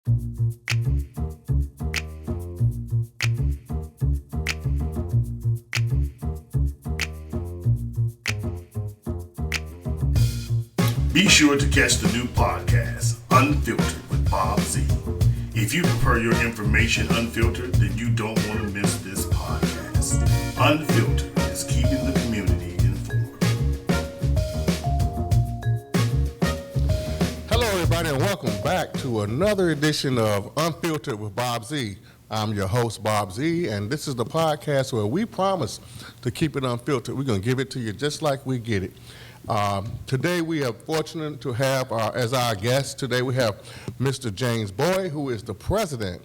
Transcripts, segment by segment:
Be sure to catch the new podcast, Unfiltered with Bob Z. If you prefer your information unfiltered, then you don't want to miss this podcast. Unfiltered is keeping the community informed. Hello, everybody, and welcome back to another edition of Unfiltered with Bob Z. I'm your host, Bob Z, and this is the podcast where we promise to keep it unfiltered. We're going to give it to you just like we get it. Today we are fortunate to have as our guest today we have Mr. James Boyd, who is the president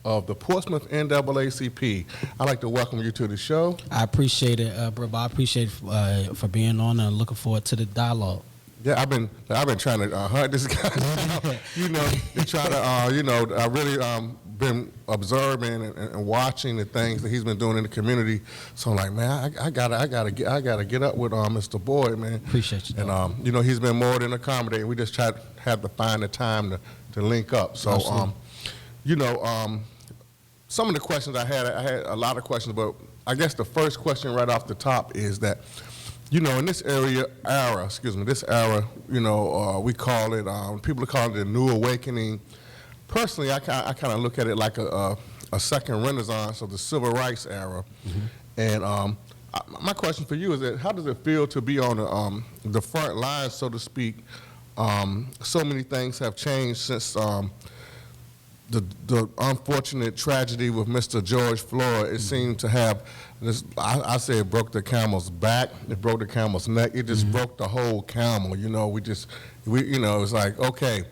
of the Portsmouth NAACP. I'd like to welcome you to the show. I appreciate it, bro. I appreciate it for being on and looking forward to the dialogue. Yeah, I've been trying to hunt this guy down, to try to, I really been observing and watching the things that he's been doing in the community. So I'm like, man, I gotta get up with Mr. Boyd, man. Appreciate you. And he's been more than accommodating. We just have to find the time to link up. So some of the questions I had a lot of questions, but I guess the first question right off the top is that, in this era, we call it, people call it the New Awakening. Personally, I kind of look at it like a second renaissance of the Civil Rights era. Mm-hmm. And my question for you is that how does it feel to be on the front lines, so to speak? So many things have changed since the unfortunate tragedy with Mr. George Floyd. It seemed to have this, I say it broke the camel's back, it broke the camel's neck, it just broke the whole camel. It's like, okay.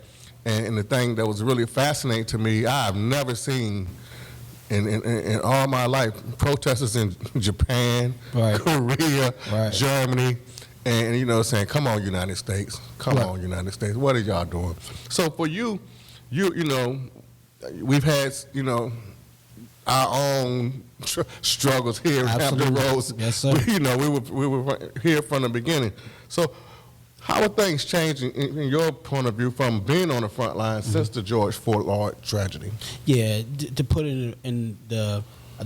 And the thing that was really fascinating to me, I've never seen in all my life protesters in Japan, right, Korea, right, Germany, and saying, come on, United States, on, United States, what are y'all doing? So for you, we've had, our own struggles here in Hampton Roads. Yes, sir. We were here from the beginning. So how are things changing in your point of view from being on the front line since the George Floyd tragedy? Yeah, to put it in the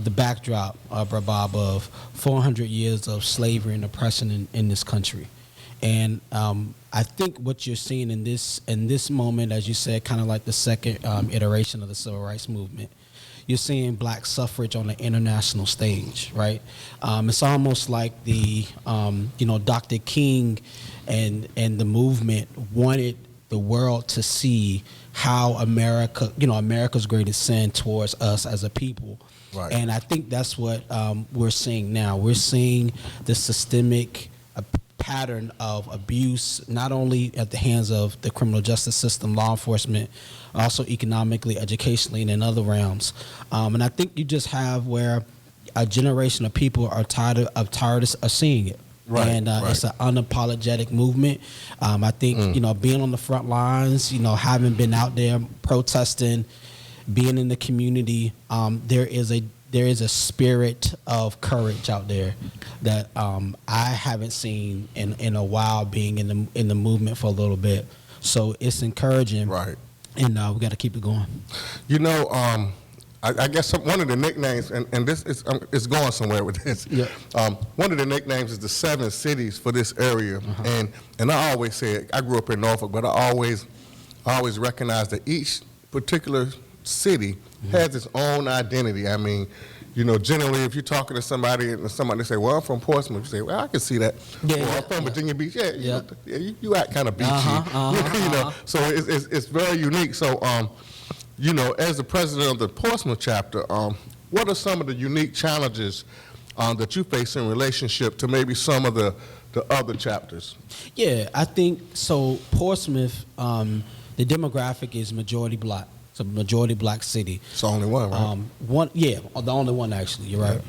backdrop, Bob, of 400 years of slavery and oppression in this country. And I think what you're seeing in this moment, as you said, kind of like the second iteration of the Civil Rights Movement, you're seeing black suffrage on the international stage, right? It's almost like the, Dr. King and the movement wanted the world to see how America's greatest sin towards us as a people. Right. And I think that's what we're seeing now. We're seeing the systemic pattern of abuse, not only at the hands of the criminal justice system, law enforcement, also economically, educationally, and in other realms. And I think you just have where a generation of people are tired of seeing it. Right, and it's an unapologetic movement. I think, being on the front lines, having been out there protesting, being in the community, there is a spirit of courage out there that I haven't seen in a while, being in the movement for a little bit. So it's encouraging, right? And we got to keep it going. I guess one of the nicknames, and this is going somewhere with this. Yeah. One of the nicknames is the 7 cities for this area, and I always say it. I grew up in Norfolk, but I always recognize that each particular city has its own identity. I mean, generally, if you're talking to somebody and somebody say, "Well, I'm from Portsmouth," you say, "Well, I can see that." Yeah, I'm from Virginia Beach. Yeah, you act kind of beachy. So it's very unique. So, as the president of the Portsmouth chapter, what are some of the unique challenges that you face in relationship to maybe some of the other chapters? Yeah, I think so. Portsmouth, the demographic is majority black. It's a majority black city. It's the only one, right? The only one actually. You're right.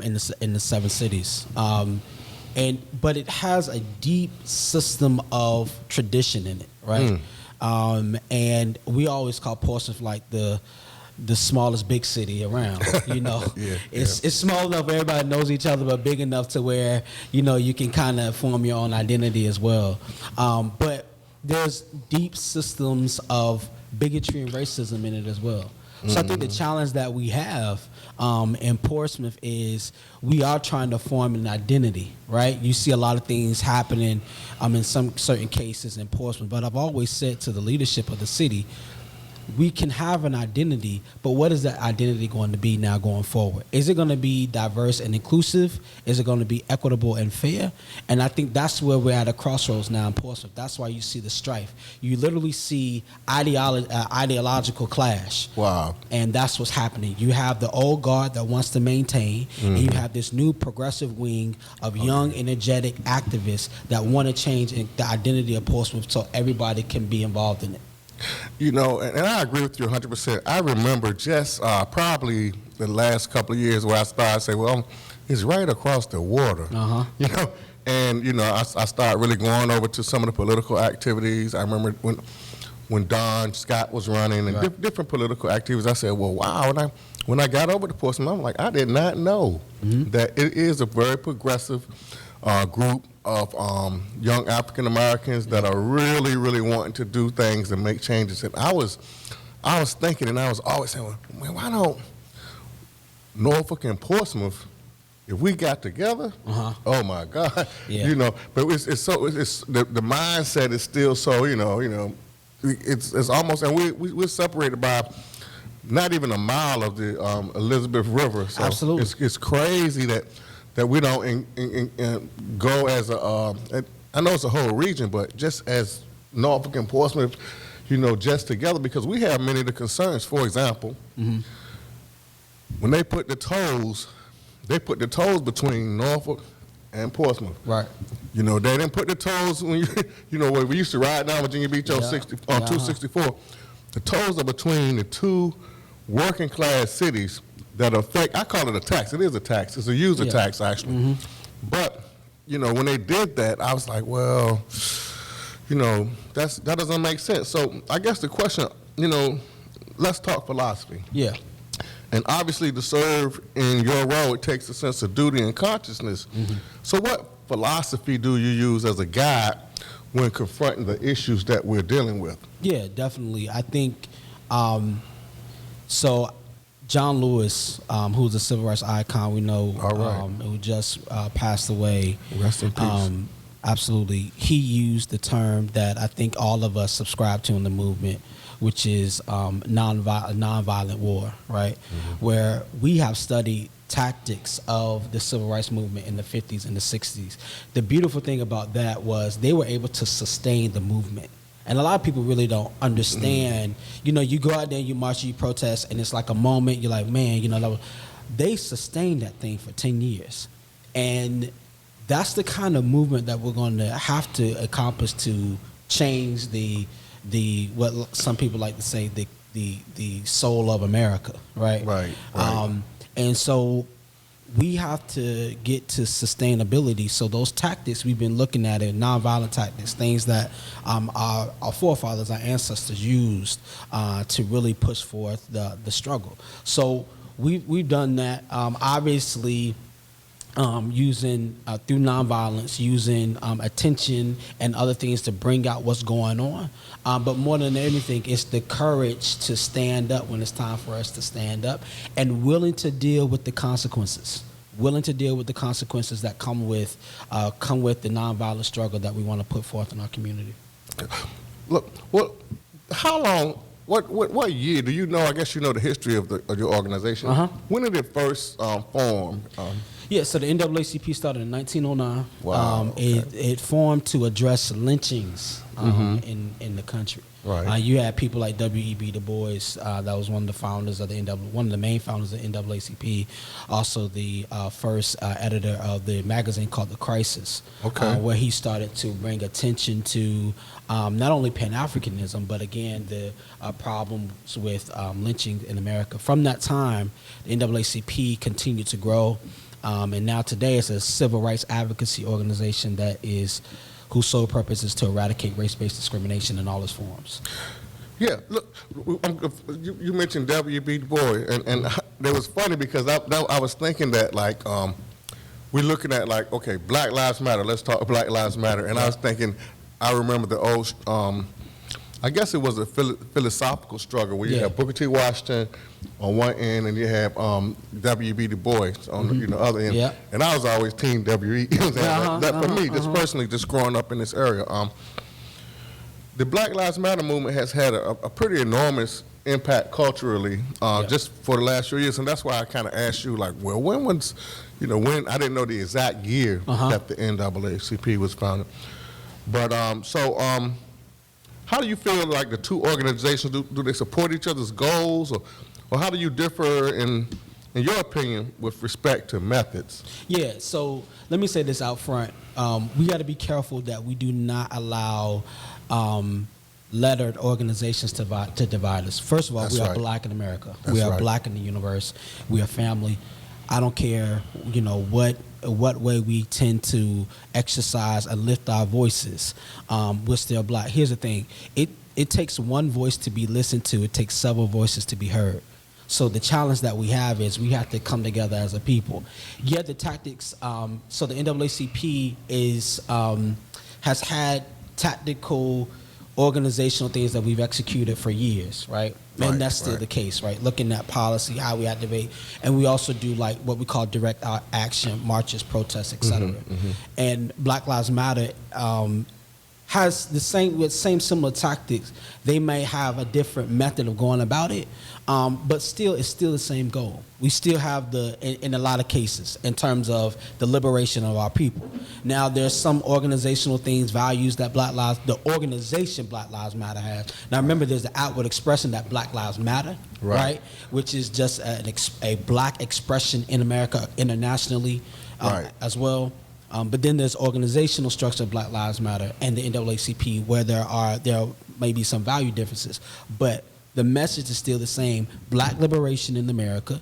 In the 7 cities, but it has a deep system of tradition in it, right? And we always call Portsmouth like the smallest big city around. It's small enough where everybody knows each other, but big enough to where you can kind of form your own identity as well. But there's deep systems of bigotry and racism in it as well. So I think the challenge that we have in Portsmouth is we are trying to form an identity, right? You see a lot of things happening in some certain cases in Portsmouth, but I've always said to the leadership of the city, we can have an identity, but what is that identity going to be now going forward? Is it going to be diverse and inclusive? Is it going to be equitable and fair? And I think that's where we're at a crossroads now in Portsmouth. That's why you see the strife. You literally see ideological clash. Wow. And that's what's happening. You have the old guard that wants to maintain, and you have this new progressive wing of young, energetic activists that want to change the identity of Portsmouth so everybody can be involved in it. You know, and I agree with you 100%. I remember just probably the last couple of years where I started saying, well, it's right across the water. You know, and, you know, I started really going over to some of the political activities. I remember when Don Scott was running and different political activities, I said, well, wow. When I got over to Portsmouth, I'm like, I did not know that it is a very progressive group of young African Americans that are really, really wanting to do things and make changes. And I was thinking, and I was always saying, well, man, why don't Norfolk and Portsmouth, if we got together, oh my God, you know. But it's the mindset is still so, you know, it's almost, and we're separated by not even a mile of the Elizabeth River. So absolutely, it's crazy that we don't go as a, I know it's a whole region, but just as Norfolk and Portsmouth, you know, just together, because we have many of the concerns. For example, when they put the tolls between Norfolk and Portsmouth. Right. You know, they didn't put the tolls when you know, where we used to ride down Virginia Beach on 264. The tolls are between the two working class cities that affect, I call it a tax. It is a tax. It's a user tax, actually. But, you know, when they did that, I was like, well, you know, that doesn't make sense. So I guess the question, you know, let's talk philosophy. Yeah. And obviously to serve in your role, it takes a sense of duty and consciousness. So what philosophy do you use as a guide when confronting the issues that we're dealing with? Yeah, definitely. I think, so John Lewis, who's a civil rights icon we know, who just passed away. Rest in peace. Absolutely. He used the term that I think all of us subscribe to in the movement, which is nonviolent war, right? Where we have studied tactics of the civil rights movement in the 50s and the 60s. The beautiful thing about that was they were able to sustain the movement. And a lot of people really don't understand, you know, you go out there, you march, you protest, and it's like a moment, you're like, man, you know, they sustained that thing for 10 years. And that's the kind of movement that we're going to have to accomplish to change the what some people like to say, the soul of America, right? Right. And so we have to get to sustainability. So those tactics we've been looking at are nonviolent tactics, things that our forefathers, our ancestors used to really push forth the struggle. So we've done that. Obviously, using through nonviolence, using attention and other things to bring out what's going on. But more than anything, it's the courage to stand up when it's time for us to stand up, and willing to deal with the consequences. Willing to deal with the consequences that come with the nonviolent struggle that we want to put forth in our community. Look, how long? What year do you know? I guess you know the history of your organization. When did it first form? Yeah, so the NAACP started in 1909. Wow. It formed to address lynchings in the country. Right. You had people like W.E.B. Du Bois, that was one of the founders of the one of the main founders of the NAACP, also the first editor of the magazine called The Crisis, where he started to bring attention to not only Pan-Africanism, but again, the problems with lynching in America. From that time, the NAACP continued to grow. And now today it's a civil rights advocacy organization whose sole purpose is to eradicate race-based discrimination in all its forms. Yeah, look, you mentioned W.B. Du Bois, and it was funny because I was thinking that, like, we're looking at, like, okay, Black Lives Matter, let's talk Black Lives Matter. And I was thinking, I remember the old I guess it was a philosophical struggle where you have Booker T. Washington on one end and you have W.B. Du Bois on the other end. Yeah. And I was always Team W.E. That for me, just personally, just growing up in this area. The Black Lives Matter movement has had a pretty enormous impact culturally just for the last few years, and that's why I kind of asked you, like, well, when was, when I didn't know the exact year that the NAACP was founded. But how do you feel like the two organizations, do they support each other's goals, or how do you differ in your opinion with respect to methods? Yeah, so let me say this out front. We got to be careful that we do not allow lettered organizations to divide us. First of all, we are black in America. We are black in the universe. We are family. I don't care, what way we tend to exercise and lift our voices. We're still black. Here's the thing. It takes one voice to be listened to. It takes several voices to be heard. So the challenge that we have is we have to come together as a people. Yeah, the tactics. So the NAACP has had tactical organizational things that we've executed for years, right? And that's still the case, right? Looking at policy, how we activate, and we also do like what we call direct action, marches, protests, etc. And Black Lives Matter has the same similar tactics. They may have a different method of going about it, but still, it's still the same goal. We still have in a lot of cases, in terms of the liberation of our people. Now, there's some organizational things, values that the organization Black Lives Matter has. Now, remember, there's the outward expression that Black Lives Matter, right? Which is just a black expression in America, internationally, as well. But then there's organizational structure of Black Lives Matter and the NAACP, where there may be some value differences, but the message is still the same: black liberation in America.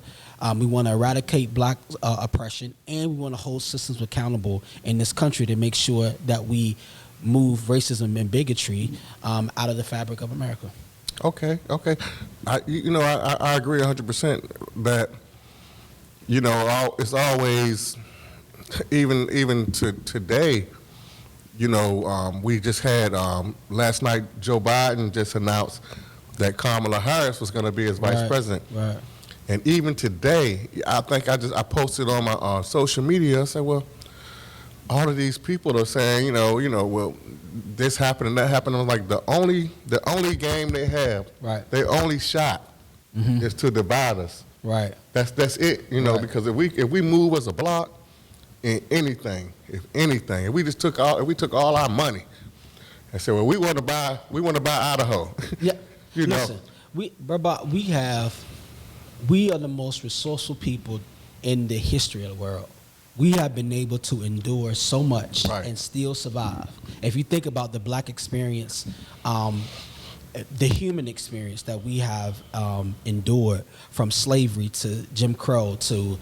We want to eradicate black oppression, and we want to hold systems accountable in this country to make sure that we move racism and bigotry out of the fabric of America. Okay. I agree 100% that it's always. Even to today, we just had last night Joe Biden just announced that Kamala Harris was going to be his vice president. Right. And even today, I think I posted on my social media. I said, well, all of these people are saying, well, this happened and that happened. I'm like, the only game they have, their only shot is to divide us. Right. That's it. Because if we move as a block. In anything, if we took all our money and said, well, we want to buy Idaho. Yeah. Listen, we are the most resourceful people in the history of the world. We have been able to endure so much and still survive. If you think about the black experience, the human experience that we have endured, from slavery to Jim Crow to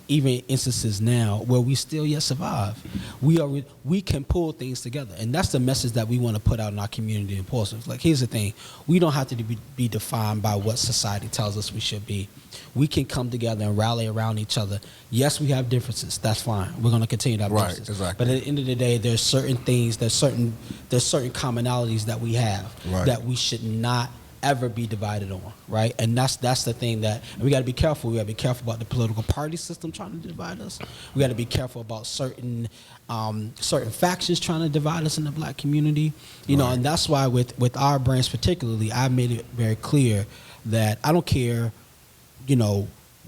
even instances now where we still yet survive, we can pull things together, and that's the message that we want to put out in our community in Portsmouth. Like, here's the thing: we don't have to be defined by what society tells us we should be. We can come together and rally around each other. Yes, we have differences. That's fine. We're going to continue to have differences. Exactly. But at the end of the day, there's certain things, there's certain commonalities that we have that we should not ever be divided on, right? And that's the thing that we got to be careful. We got to be careful about the political party system trying to divide us. We got to be careful about certain factions trying to divide us in the black community. And that's why with our branch particularly, I made it very clear that I don't care,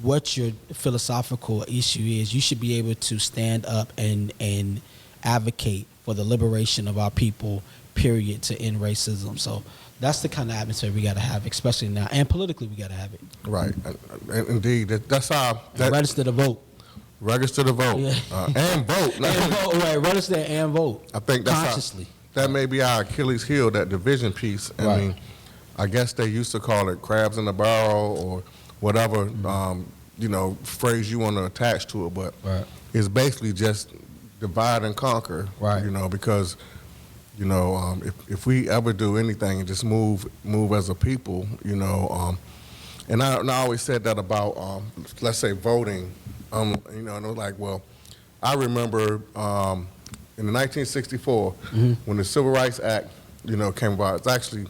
what your philosophical issue is. You should be able to stand up and advocate for the liberation of our people, period, to end racism. So that's the kind of atmosphere we got to have, especially now, and politically we got to have it. Right, indeed. That's how. Register to vote. Register to vote, and vote. And vote, right? Register and vote. I think that's consciously. That may be our Achilles heel, that division piece. I mean, I guess they used to call it crabs in the barrel or whatever, phrase you want to attach to it, but it's basically just divide and conquer. Right. Because. If we ever do anything and just move as a people, and I always said that about, let's say, voting, and it was like, well, I remember in the 1964 when the Civil Rights Act, came about. It's actually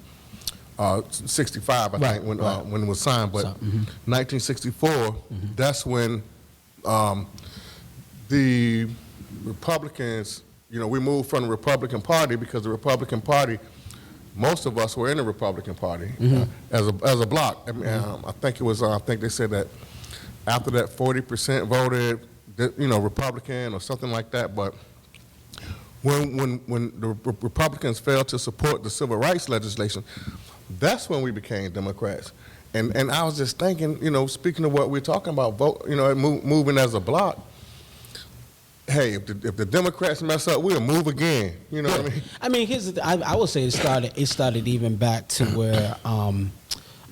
65, I think, when it was signed. But 1964, that's when the Republicans, we moved from the Republican Party because the Republican Party, most of us were in the Republican Party as a bloc. I mean, I think it was. I think they said that after that 40% voted, Republican or something like that. But when the Republicans failed to support the civil rights legislation, that's when we became Democrats. And I was just thinking, speaking of what we're talking about, moving as a bloc. Hey, if the Democrats mess up, we'll move again. You know what I mean? I mean, here's the thing. I would say it started even back to where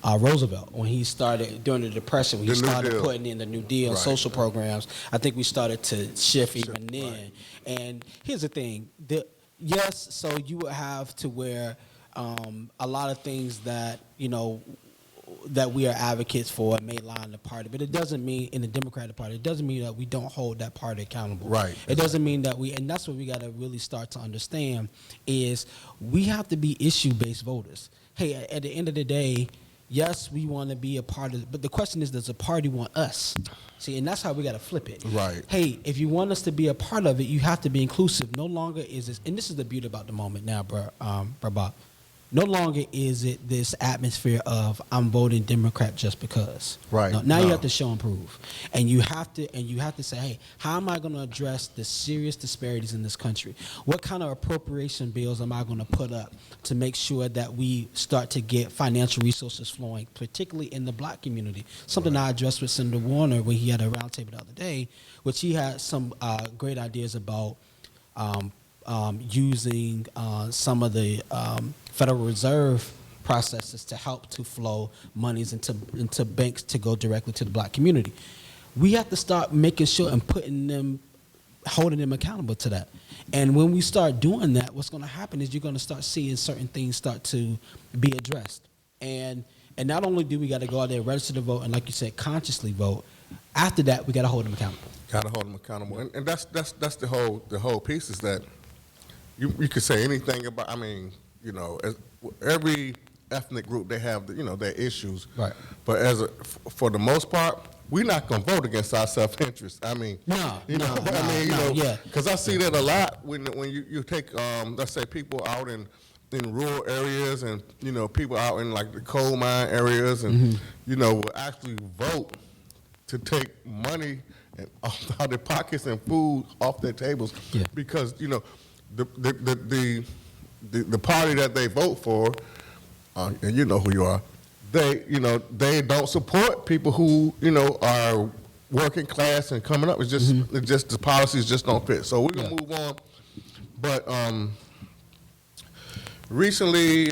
Roosevelt, when he started during the Depression, when he started putting in the New Deal, social programs. I think we started to shift even then. Right. And here's the thing. So you would have to where a lot of things that, that we are advocates for may lie in the party, but it doesn't mean in the Democratic Party, it doesn't mean that we don't hold that party accountable. Right. It doesn't mean that and that's what we got to really start to understand is we have to be issue-based voters. Hey, at the end of the day, yes, we want to be a part of it, but the question is, does the party want us? See, and that's how we got to flip it. Right. Hey, if you want us to be a part of it, you have to be inclusive. No longer is this, and this is the beauty about the moment now, Bob. No longer is it this atmosphere of I'm voting Democrat just because. Right. Now you have to show and prove, and you have to say, hey, how am I going to address the serious disparities in this country? What kind of appropriation bills am I going to put up to make sure that we start to get financial resources flowing, particularly in the black community? Something I addressed with Senator Warner when he had a roundtable the other day, which he had some great ideas about. Using some of the Federal Reserve processes to help to flow monies into banks to go directly to the black community. We have to start making sure and holding them accountable to that. And when we start doing that, what's going to happen is you're going to start seeing certain things start to be addressed. And not only do we got to go out there, register to vote, and like you said, consciously vote. After that, we got to hold them accountable. Got to hold them accountable, and that's the whole piece is that. You could say anything about. I mean, every ethnic group they have, their issues. Right. But for the most part, we're not gonna vote against our self-interest. I mean, because I see that a lot when you take let's say people out in rural areas and people out in like the coal mine areas and will actually vote to take money out of their pockets and food off their tables because the party that they vote for, and you know who you are, they don't support people who are working class and coming up. It's just the policies just don't fit. So we're gonna move on. But recently,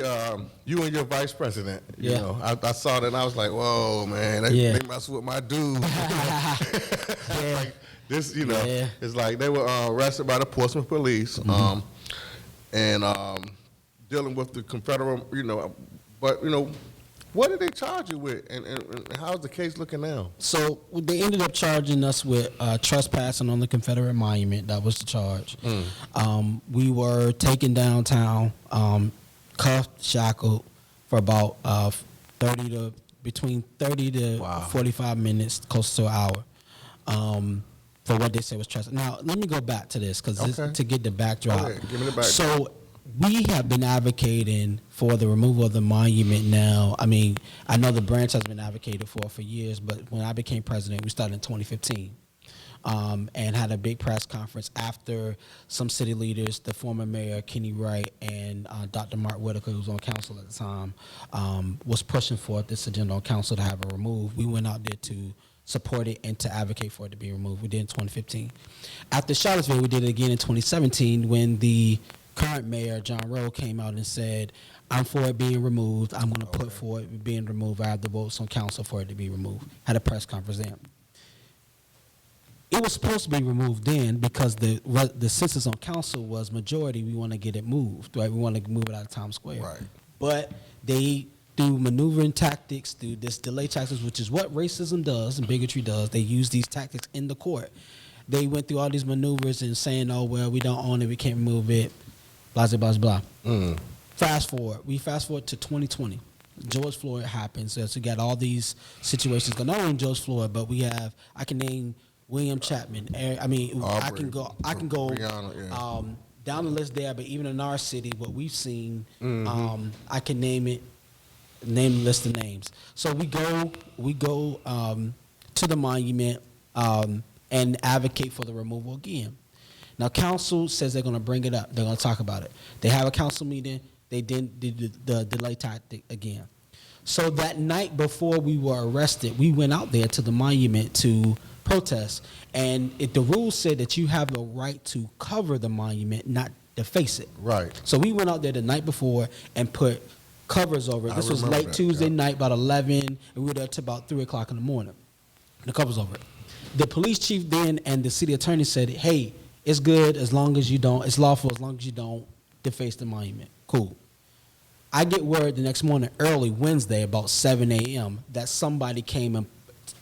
you and your vice president, I saw that and I was like, whoa, man, they mess with my dude. Like, this, it's like they were arrested by the Portsmouth police and dealing with the Confederate, but, what did they charge you with, and how's the case looking now? So they ended up charging us with trespassing on the Confederate Monument. That was the charge. We were taken downtown, cuffed, shackled for about between 30 to 45 minutes, close to an hour. For what they say was trespassing. Now, let me go back to this because to get the backdrop. Okay, give me the backdrop. So we have been advocating for the removal of the monument now. I mean, I know the branch has been advocated for years, but when I became president, we started in 2015 and had a big press conference after some city leaders, the former mayor, Kenny Wright, and Dr. Mark Whitaker, who was on council at the time, was pushing for this agenda on council to have it removed. We went out there to support it and to advocate for it to be removed. We did in 2015. After Charlottesville, we did it again in 2017 when the current mayor, John Rowe, came out and said, I'm for it being removed. I'm going to put for it being removed. I have the votes on council for it to be removed. Had a press conference then. It was supposed to be removed then because the census on council was majority. We want to get it moved, right? We want to move it out of Times Square. Right. But they, through maneuvering tactics, through this delay tactics, which is what racism does and bigotry does, they use these tactics in the court. They went through all these maneuvers and saying, oh, well, we don't own it, we can't remove it, blah, blah, blah, blah. We fast forward to 2020. George Floyd happens. So you got all these situations going on in George Floyd, but I can name William Chapman. Aubrey, I can go Breonna, down the list there, but even in our city, what we've seen, Mm-hmm. I can name the list of names. So we go to the monument and advocate for the removal again. Now, council says they're going to bring it up. They're going to talk about it. They have a council meeting. They did the delay tactic again. So that night before we were arrested, we went out there to the monument to protest. And the rules said that you have the right to cover the monument, not to face it. Right. So we went out there the night before and put covers over it. This was late Tuesday night, about 11, and we were there till about 3 o'clock in the morning. The covers over it. The police chief then and the city attorney said, hey, it's good as long as you don't, it's lawful as long as you don't deface the monument. Cool. I get word the next morning, early Wednesday, about 7 a.m., that somebody came and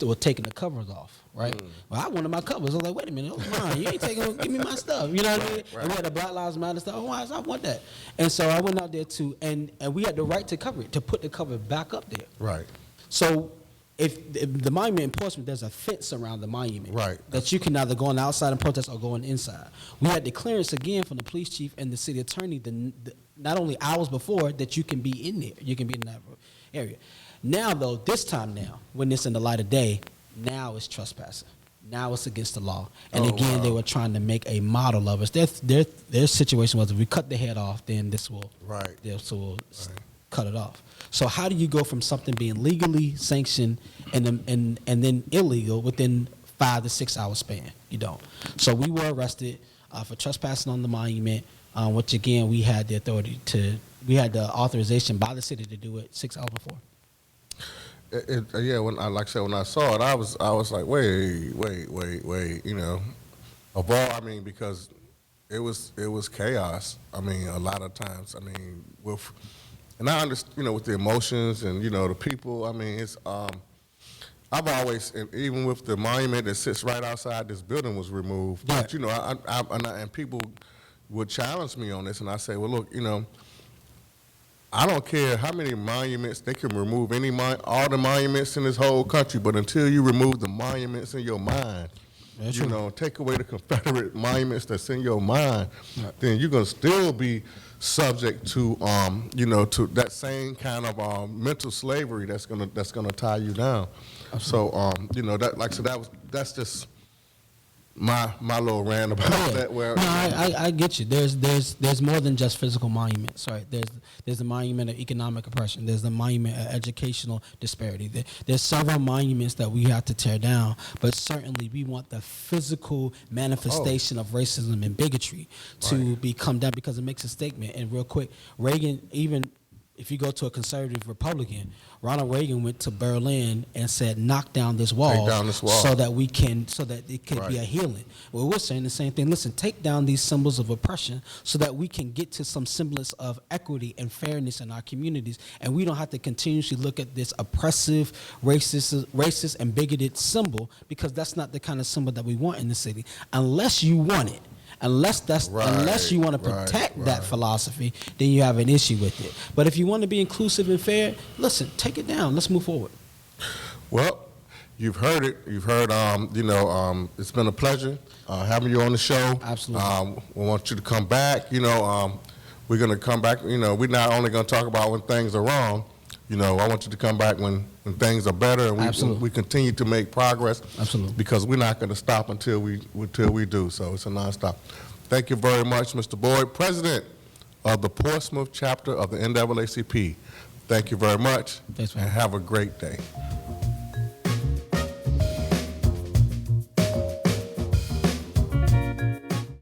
were taking the covers off, right? Well, I wanted my covers. I was like, wait a minute, those are mine. You ain't taking, give me my stuff. You know what I mean? Right. And we had the Black Lives Matter stuff. Oh, I want that. And so I went out there too, and we had the right to cover it, to put the cover back up there. Right. So if the monument in Portsmouth, there's a fence around the monument. Right. That you can either go on the outside and protest or go on the inside. We had the clearance again from the police chief and the city attorney not only hours before that you can be in there. You can be in that area. Now, though, this time now, when it's in the light of day, now it's trespassing. Now it's against the law. And again, they were trying to make a model of us. Their situation was if we cut the head off, then this will cut it off. So how do you go from something being legally sanctioned and then illegal within 5 to 6 hour span? You don't. So we were arrested for trespassing on the monument, which again we had the authorization by the city to do it 6 hours before. When I saw it, I was like, wait, you know, because it was chaos. I mean, a lot of times. I mean, and I understand, with the emotions and the people. I mean, it's I've always, even with the monument that sits right outside this building was removed. Yeah. But and people would challenge me on this, and I say, well, look, I don't care how many monuments, they can remove all the monuments in this whole country, but until you remove the monuments in your mind, take away the Confederate monuments that's in your mind, then you're gonna still be subject to to that same kind of mental slavery that's gonna tie you down. Absolutely. So that, like I said, that's just my little rant about that. Where I get you. There's more than just physical monuments, right? There's the monument of economic oppression. There's the monument of educational disparity. There's several monuments that we have to tear down, but certainly we want the physical manifestation of racism and bigotry to become down, because it makes a statement. And real quick, Reagan, even if you go to a conservative Republican, Ronald Reagan went to Berlin and said, knock down this wall, so that it could be a healing. Well, we're saying the same thing. Listen, take down these symbols of oppression so that we can get to some semblance of equity and fairness in our communities, and we don't have to continuously look at this oppressive, racist and bigoted symbol, because that's not the kind of symbol that we want in the city, unless you want it. Unless you want to protect that philosophy, then you have an issue with it. But if you want to be inclusive and fair, listen, take it down. Let's move forward. Well, you've heard it. You've heard. It's been a pleasure having you on the show. Absolutely. We want you to come back. We're going to come back. We're not only going to talk about when things are wrong. I want you to come back when things are better, and we continue to make progress. Absolutely. Because we're not going to stop until we do. So it's a nonstop. Thank you very much, Mr. Boyd, President of the Portsmouth chapter of the NAACP. Thank you very much. Thanks, man. And have a great day.